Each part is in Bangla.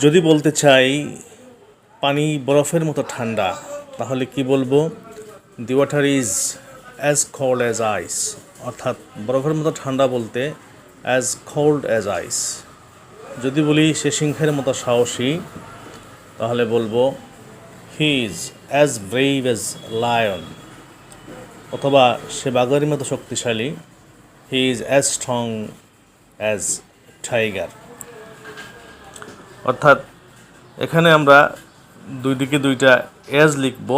যদি বলতে চাই পানি বরফের মতো ঠান্ডা, তাহলে কি বলবো? The water is as cold as ice. অর্থাৎ বরফের মতো ঠান্ডা বলতে অ্যাজ কোল্ড অ্যাজ আইস। যদি বলি সে সিংহের মতো সাহসী, তাহলে বলবো he is as brave as lion. অথবা সে বাঘের মতো শক্তিশালী, he is as strong as tiger. অর্থাৎ এখানে আমরা দুই দিকে দুইটা এজ লিখব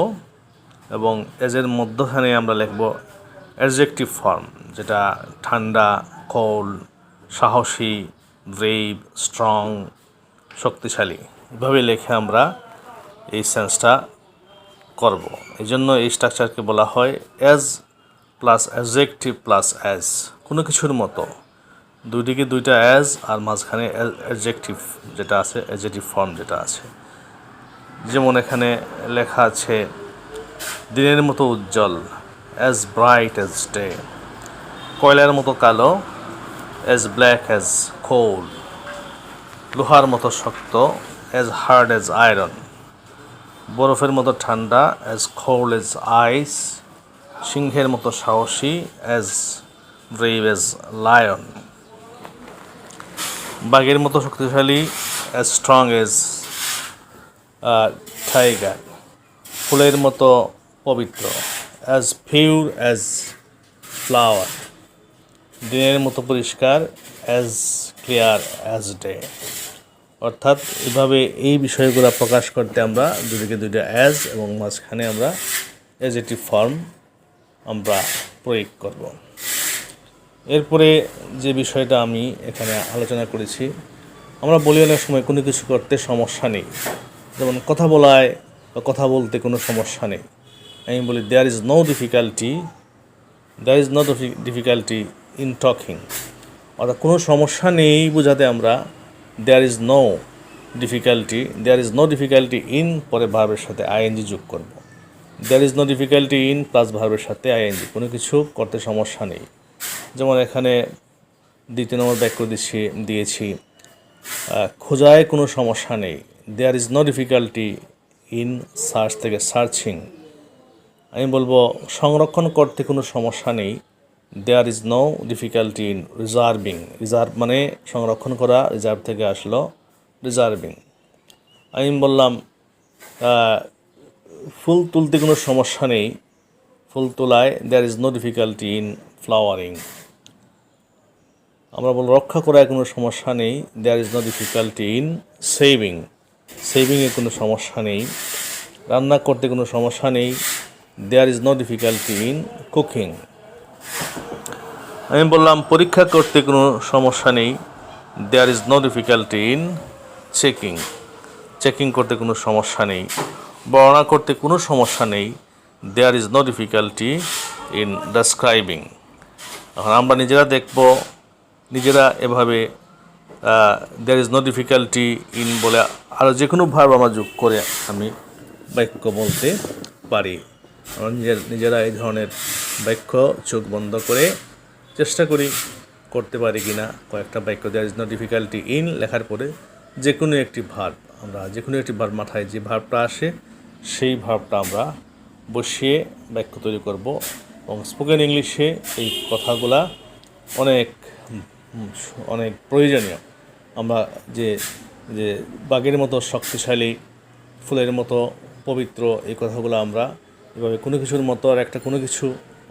এবং এজের মধ্যখানে আমরা লিখব অ্যাডজেক্টিভ ফর্ম, যেটা ঠান্ডা, কোল্ড, সাহসী, ব্রেভ, স্ট্রং, শক্তিশালী। এভাবে লিখে আমরা এই সেন্সটা করব। এই জন্য এই স্ট্রাকচারকে বলা হয় as plus adjective plus as. কোনো কিছুর মতো দুই দিকে দুইটা এজ আর মাঝখানে অ্যাডজেক্টিভ যেটা আছে, অ্যাডজেক্টিভ ফর্ম যেটা আছে। যেমন এখানে লেখা আছে দিনের মতো উজ্জ্বল, অ্যাজ ব্রাইট অ্যাজ ডে। কয়লার মতো কালো, অ্যাজ ব্ল্যাক অ্যাজ কোল। লোহার মতো শক্ত, অ্যাজ হার্ড অ্যাজ আয়রন। বরফের মতো ঠান্ডা, অ্যাজ কোল্ড অ্যাজ আইস। সিংহের মতো সাহসী, অ্যাজ ব্রেভ অ্যাজ লায়ন। বাঘের মতো শক্তিশালী, অ্যাজ স্ট্রং অ্যাজ টাইগার। ফুলের মতো পবিত্র, অ্যাজ পিওর অ্যাজ ফ্লাওয়ার। দিনের মতো পরিষ্কার, অ্যাজ ক্লিয়ার অ্যাজ ডে। অর্থাৎ এভাবে এই বিষয়গুলো প্রকাশ করতে আমরা দুদিকে দুইটা অ্যাজ এবং মাঝখানে আমরা অ্যাডজেক্টিভ ফর্ম আমরা প্রয়োগ করব। এরপরে যে বিষয়টা আমি এখানে আলোচনা করেছি, আমরা বলি অনেক সময় কোনো কিছু করতে সমস্যা নেই, যেমন কথা বলায় বা কথা বলতে কোনো সমস্যা নেই। আমি বলি there is no difficulty in talking. অর্থাৎ কোনো সমস্যা নেই বোঝাতে আমরা there is no difficulty in পরে ভার্বের সাথে আইএনজি যোগ করব। There is no difficulty in plus ভার্বের সাথে আইএনজি, কোনো কিছু করতে সমস্যা নেই। যেমন এখানে 2 নম্বর বাক্য দিয়েছি খোঁজায় কোনো সমস্যা নেই, there is no difficulty in search থেকে সার্চিং। আমি বলবো সংরক্ষণ করতে কোনো সমস্যা নেই, there is no difficulty in reserving. Reserve মানে সংরক্ষণ করা, রিজার্ভ থেকে আসলো রিজার্ভিং। আমি বললাম ফুল তুলতে কোনো সমস্যা নেই, ফুল তোলায় there is no difficulty in flowering. আমরা বলব রক্ষা করায় কোনো সমস্যা নেই, there is no difficulty in সেভিংয়ে কোনো সমস্যা নেই। রান্না করতে কোনো সমস্যা নেই, there is no difficulty in cooking. আমি বললাম পরীক্ষা করতে কোনো সমস্যা নেই, there is no difficulty in checking করতে কোনো সমস্যা নেই। বর্ণনা করতে কোনো সমস্যা নেই, there is no difficulty in describing. এখন আমরা নিজেরা দেখব, নিজেরা এভাবে there is no difficulty in বলে আরও যে কোনো ভার্ব আমরা যোগ করে আমি বাক্য বলতে পারি। আমরা নিজেরা এই ধরনের বাক্য চোখ বন্ধ করে চেষ্টা করি করতে পারি কি না কয়েকটা বাক্য। There is no difficulty in লেখার পরে যে কোনো একটি ভার্ব, আমরা যে কোনো একটি ভার্ব মাথায় যে ভার্বটা আসে সেই ভার্বটা আমরা বসিয়ে বাক্য তৈরি করব। এবং স্পোকেন ইংলিশে এই কথাগুলা অনেক প্রয়োজনীয়। আমরা যে বাঘের মতো শক্তিশালী, ফুলের মতো পবিত্র, এই কথাগুলো আমরা এভাবে কোনো কিছুর মতো আর একটা কোনো কিছু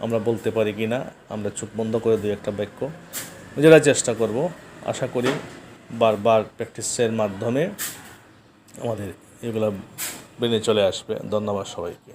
আমরা বলতে পারি কি না আমরা চোখ বন্ধ করে দুই একটা বাক্য নিজেরা চেষ্টা করব। আশা করি বারবার প্র্যাকটিসের মাধ্যমে আমাদের এগুলো বেড়ে চলে আসবে। ধন্যবাদ সবাইকে।